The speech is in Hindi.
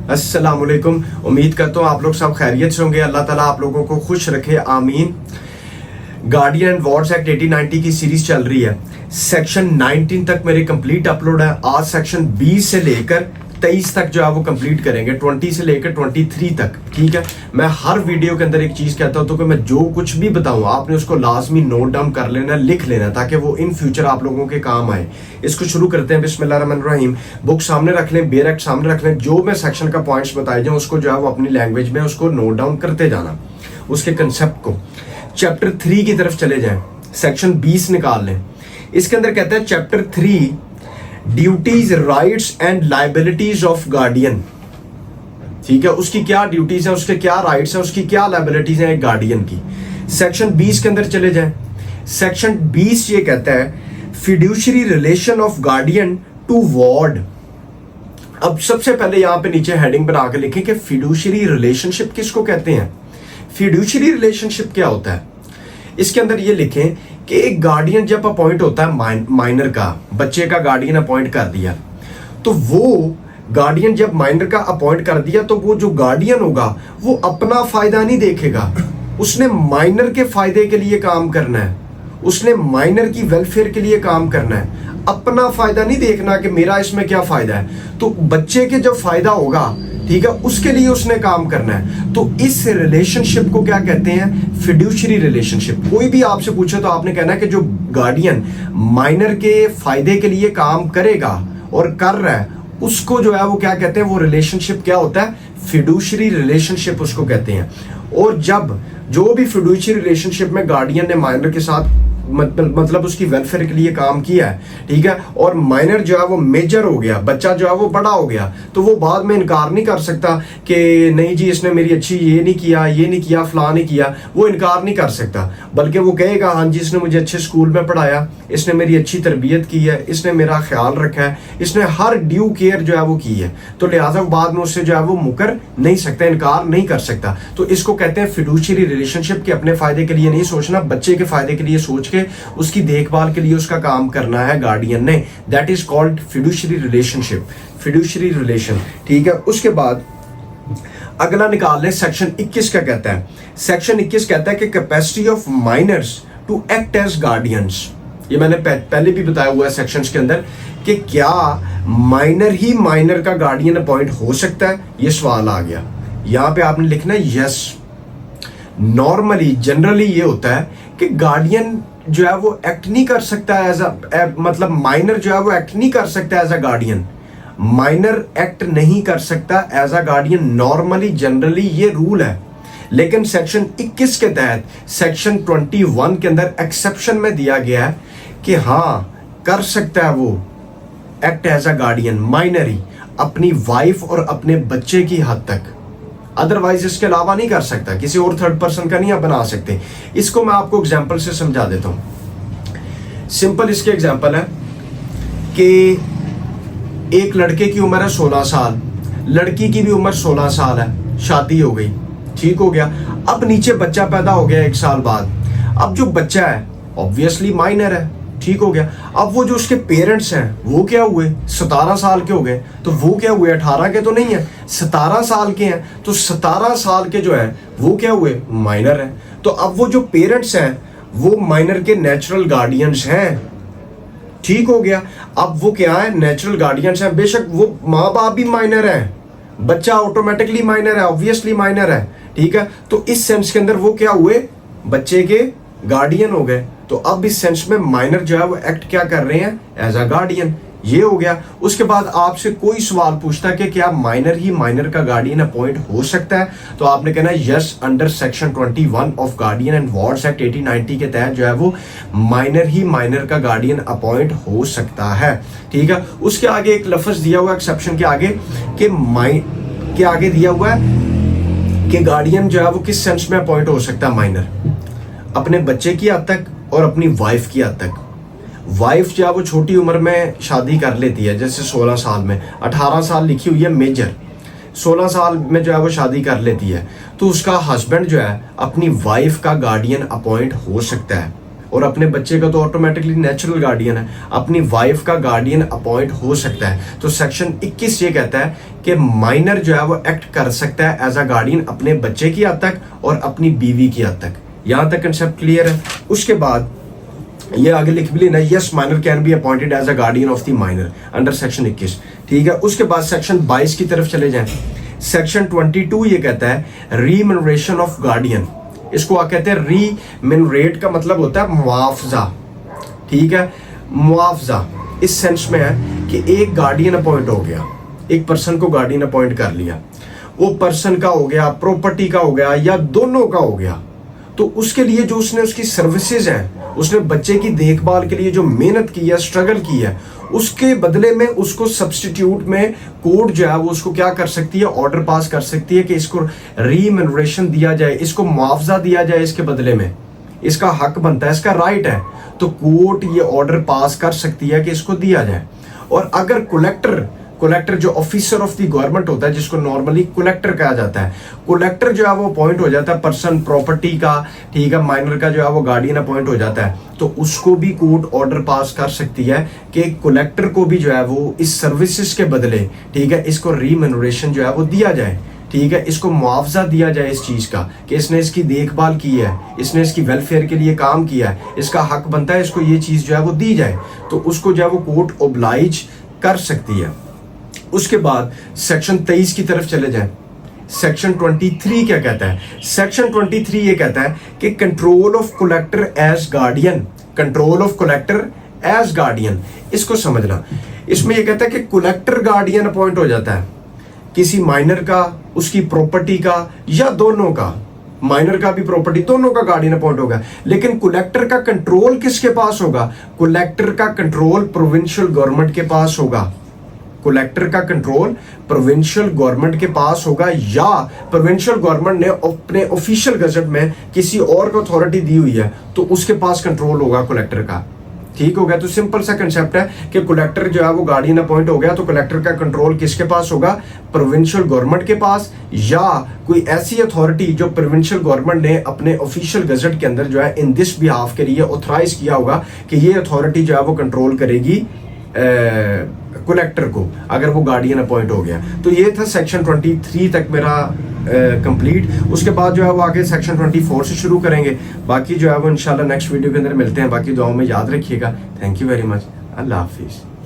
अस्सलाम वालेकुम। उम्मीद करता हूँ आप लोग सब खैरियत से होंगे। अल्लाह ताला आप लोगों को खुश रखे, आमीन। गार्डियन एंड वार्ड्स एक्ट 1890 की सीरीज चल रही है। सेक्शन 19 तक मेरे कंप्लीट अपलोड है। आज सेक्शन 20 से लेकर 23 तक जो है वो कंप्लीट करेंगे, 20 से लेकर 23 तक। ठीक है, मैं हर वीडियो के अंदर एक चीज कहता हूं तो कि मैं जो कुछ भी बताऊं आपने उसको लाजमी नोट डाउन कर लेना, लिख लेना, ताकि वो इन फ्यूचर आप लोगों के काम आए। इसको शुरू करते हैं। बिस्मिल्लाहिर्रहमानिर्रहीम। बुक सामने रख लें, बेयर एक्ट सामने रख लें। जो मैं सेक्शन का पॉइंट्स बताए जाऊं उसको जो है वो अपनी लैंग्वेज में उसको नोट डाउन करते जाना, उसके कंसेप्ट को। चैप्टर 3 की तरफ चले जाएं, सेक्शन 20 निकाल लें। इसके अंदर कहते हैं chapter 3 duties, rights and liabilities of guardian. ठीक है, उसकी क्या ड्यूटीज है, उसके क्या राइट्स है, उसकी क्या लाइबिलिटीज है एक गार्डियन की। सेक्शन 20 के अंदर चले जाएं। सेक्शन 20 ये कहता है fiduciary relation of guardian to ward. अब सबसे पहले यहां पे नीचे हेडिंग बना के लिखें कि फिड्यूशरी रिलेशनशिप किसको कहते हैं। फिड्यूशरी रिलेशनशिप क्या होता है, इसके अंदर ये लिखें कि एक गार्डियन जब अपॉइंट होता है, माइनर का, बच्चे का गार्डियन अपॉइंट कर दिया, तो वो गार्डियन जब माइनर का अपॉइंट कर दिया तो वो जो गार्डियन होगा वो अपना फायदा नहीं देखेगा, उसने माइनर के फायदे के लिए काम करना है, उसने माइनर की वेलफेयर के लिए काम करना है। अपना फायदा नहीं देखना कि मेरा इसमें क्या फायदा है, तो बच्चे के जब फायदा होगा, ठीक है, उसके लिए उसने काम करना है। तो इस रिलेशनशिप को क्या कहते हैं, फिड्यूशरी रिलेशनशिप। कोई भी आपसे पूछे तो आपने कहना है कि जो गार्डियन माइनर के फायदे के लिए काम करेगा और कर रहा है उसको जो है वो क्या कहते हैं, वो रिलेशनशिप क्या होता है, फिड्यूशरी रिलेशनशिप उसको कहते हैं। और जब जो भी फिड्यूशरी रिलेशनशिप में गार्डियन ने माइनर के साथ मतलब उसकी वेलफेयर के लिए काम किया है, ठीक है, और माइनर जो है वो मेजर हो गया, बच्चा जो है वो बड़ा हो गया, तो वो बाद में इनकार नहीं कर सकता कि नहीं जी इसने मेरी अच्छी ये नहीं किया, फलां नहीं किया। वो इनकार नहीं कर सकता, बल्कि वो कहेगा हाँ जी इसने मुझे अच्छे स्कूल में पढ़ाया, इसने मेरी अच्छी तरबियत की है, इसने मेरा ख्याल रखा है, इसने हर ड्यू केयर जो है वो की है, तो लिहाजा बाद में उससे जो है वो मुकर नहीं सकता, इनकार नहीं कर सकता। तो इसको कहते हैं फिड्यूशरी रिलेशनशिप, के अपने फायदे के लिए नहीं सोचना, बच्चे के फायदे के लिए सोच के उसकी देखभाल के लिए उसका काम करना है गार्डियन ने। That is called fiduciary relationship, fiduciary relation. ठीक है, उसके बाद अगला निकाल लें, सेक्शन 21 का कहता है। सेक्शन 21 कहता है कि capacity of minors to act as guardians. ये मैंने पहले भी बताया हुआ है सेक्शंस के अंदर कि क्या माइनर ही माइनर का गार्डियन अपॉइंट हो सकता है, ये सवाल आ गया। यहां पे आपने लिखना है यस। नॉर्मली जनरली ये होता है कि गार्डियन जो है वो एक्ट नहीं कर सकता एज मतलब माइनर जो है वो एक्ट नहीं कर सकता as a guardian, minor act नहीं कर सकता as a guardian. Normally generally ये रूल है, लेकिन सेक्शन 21 के तहत सेक्शन 21 के अंदर एक्सेप्शन में दिया गया है कि हाँ कर सकता है वो act as a guardian, minor ही, अपनी वाइफ और अपने बच्चे की हद तक, अदरवाइज इसके अलावा नहीं कर सकता, किसी और थर्ड पर्सन का नहीं आप बना सकते। इसको मैं आपको एग्जांपल से समझा देता हूं। सिंपल इसके एग्जांपल है कि एक लड़के की उम्र है 16 साल, लड़की की भी उम्र 16 साल है, शादी हो गई, ठीक हो गया। अब नीचे बच्चा पैदा हो गया 1 साल बाद। अब जो बच्चा है ऑब्वियसली माइनर है, ठीक हो गया। अब वो जो उसके पेरेंट्स हैं वो क्या हुए, 17 साल के हो गए, तो वो क्या हुए, 18 के तो नहीं है, 17 साल के हैं, तो 17 साल के जो है वो क्या हुए, माइनर है। तो अब वो जो पेरेंट्स हैं वो माइनर के नेचुरल गार्डियंस हैं, ठीक हो गया। अब वो क्या है, नेचुरल गार्डियंस हैं। बेशक वो माँ बाप भी माइनर है, बच्चा ऑटोमेटिकली माइनर है, ऑब्वियसली माइनर है, ठीक है। तो इस सेंस के अंदर वो क्या हुए, बच्चे के गार्डियन हो गए। तो अब इस सेंस में माइनर जो है वो एक्ट क्या कर रहे हैं, एज अ गार्डियन, ये हो गया। उसके बाद आपसे कोई सवाल पूछता है कि क्या माइनर ही माइनर का गार्डियन अपॉइंट हो सकता है, तो आपने कहना है yes, under section 21 of guardian and wards act 1890 के तहत जो है वो माइनर ही माइनर का गार्डियन अपॉइंट हो सकता है, ठीक है। उसके आगे एक लफ्ज दिया हुआ एक्सेप्शन के आगे के आगे दिया हुआ है कि गार्डियन जो है वो किस सेंस में अपॉइंट हो सकता है, माइनर अपने बच्चे की हद तक और अपनी वाइफ की हद तक। वाइफ जो है वो छोटी उम्र में शादी कर लेती है, जैसे 16 साल में, 18 साल लिखी हुई है मेजर, 16 साल में जो है वो शादी कर लेती है, तो उसका हस्बैंड जो है अपनी वाइफ का गार्डियन अपॉइंट हो सकता है, और अपने बच्चे का तो ऑटोमेटिकली नेचुरल गार्डियन है, अपनी वाइफ का गार्डियन अपॉइंट हो सकता है। तो सेक्शन 21 ये कहता है कि माइनर जो है वो एक्ट कर सकता है एज अ गार्डियन अपने बच्चे की हद तक और अपनी बीवी की हद तक। यहां तक कंसेप्ट क्लियर है। उसके बाद ये आगे लिख भी लेना, yes minor can be appointed as a guardian of the minor under section 21, ठीक है। उसके बाद सेक्शन 22 की तरफ चले जाएं। सेक्शन 22 ये कहता है रीमनरेशन ऑफ गार्डियन। इसको क्या कहते हैं? रीमनरेट का मतलब होता है मुआवजा, ठीक है। मुआवजा इस सेंस में है कि एक गार्डियन अपॉइंट हो गया, एक पर्सन को गार्डियन अपॉइंट कर लिया, वो पर्सन का हो गया, प्रॉपर्टी का हो गया या दोनों का हो गया, तो उसके लिए जो उसने उसकी सर्विसेज हैं, उसने बच्चे की देखभाल के लिए जो मेहनत की है, स्ट्रगल की है, उसके बदले में उसको सब्स्टिट्यूट में कोर्ट जो है वो उसको क्या कर सकती है? ऑर्डर पास कर सकती है कि इसको रीमनरेशन दिया जाए, इसको मुआवजा दिया जाए, इसके बदले में इसका हक बनता है, इसका राइट है। तो कोर्ट ये ऑर्डर पास कर सकती है कि इसको दिया जाए। और अगर कलेक्टर जो ऑफिसर ऑफ द गवर्नमेंट होता है, जिसको नॉर्मली कलेक्टर कहा जाता है, कलेक्टर जो है वो अपॉइंट हो जाता है पर्सन प्रॉपर्टी का, ठीक है, माइनर का जो है वो गार्डियन अपॉइंट हो जाता है, तो उसको भी कोर्ट ऑर्डर पास कर सकती है कि कलेक्टर को भी जो है वो इस सर्विसेज के बदले, ठीक है, इसको रीमनरेशन जो है वो दिया जाए, ठीक है, इसको मुआवजा दिया जाए इस चीज का कि इसने इसकी देखभाल की है, इसने इसकी वेलफेयर के लिए काम किया है, इसका हक बनता है, इसको ये चीज जो है वो दी जाए, तो उसको जो है वो कोर्ट ओब्लाइज कर सकती है। उसके बाद सेक्शन 23 की तरफ चले जाएं। सेक्शन 23 क्या कहता है? सेक्शन 23 ये कहता है कि control of collector as guardian, control of collector as guardian, इसको समझना। इसमें ये कहता है कि कलेक्टर गार्डियन अपॉइंट हो जाता है किसी माइनर का, उसकी प्रॉपर्टी का या दोनों का, माइनर का भी प्रॉपर्टी, दोनों का गार्डियन अपॉइंट होगा। लेकिन कलेक्टर का कंट्रोल किसके पास होगा? कलेक्टर का कंट्रोल प्रोविंशियल गवर्नमेंट के पास होगा। कलेक्टर का कंट्रोल प्रोविंशियल गवर्नमेंट के पास होगा, या प्रोविंशियल गवर्नमेंट ने अपने ऑफिशियल गजट में किसी और को अथॉरिटी दी हुई है तो उसके पास कंट्रोल होगा कलेक्टर का। ठीक हो गया? तो सिंपल सा कंसेप्ट है कि कलेक्टर जो है वो गार्डियन अपॉइंट हो गया, तो कलेक्टर का कंट्रोल किसके पास होगा? प्रोविंशियल गवर्नमेंट के पास, या कोई ऐसी अथॉरिटी जो प्रोविंशियल गवर्नमेंट ने अपने ऑफिशियल गजट के अंदर जो है इन दिस बिहाफ के लिए ऑथराइज किया होगा कि ये अथॉरिटी जो है वो कंट्रोल करेगी कलेक्टर को, अगर वो गार्डियन अपॉइंट हो गया। तो ये था सेक्शन 23 तक मेरा कंप्लीट। उसके बाद जो है वो आगे सेक्शन 24 से शुरू करेंगे। बाकी जो है वो इंशाल्लाह नेक्स्ट वीडियो के अंदर मिलते हैं। बाकी दुआओं में याद रखिएगा। Thank you very much. Allah हाफिज़।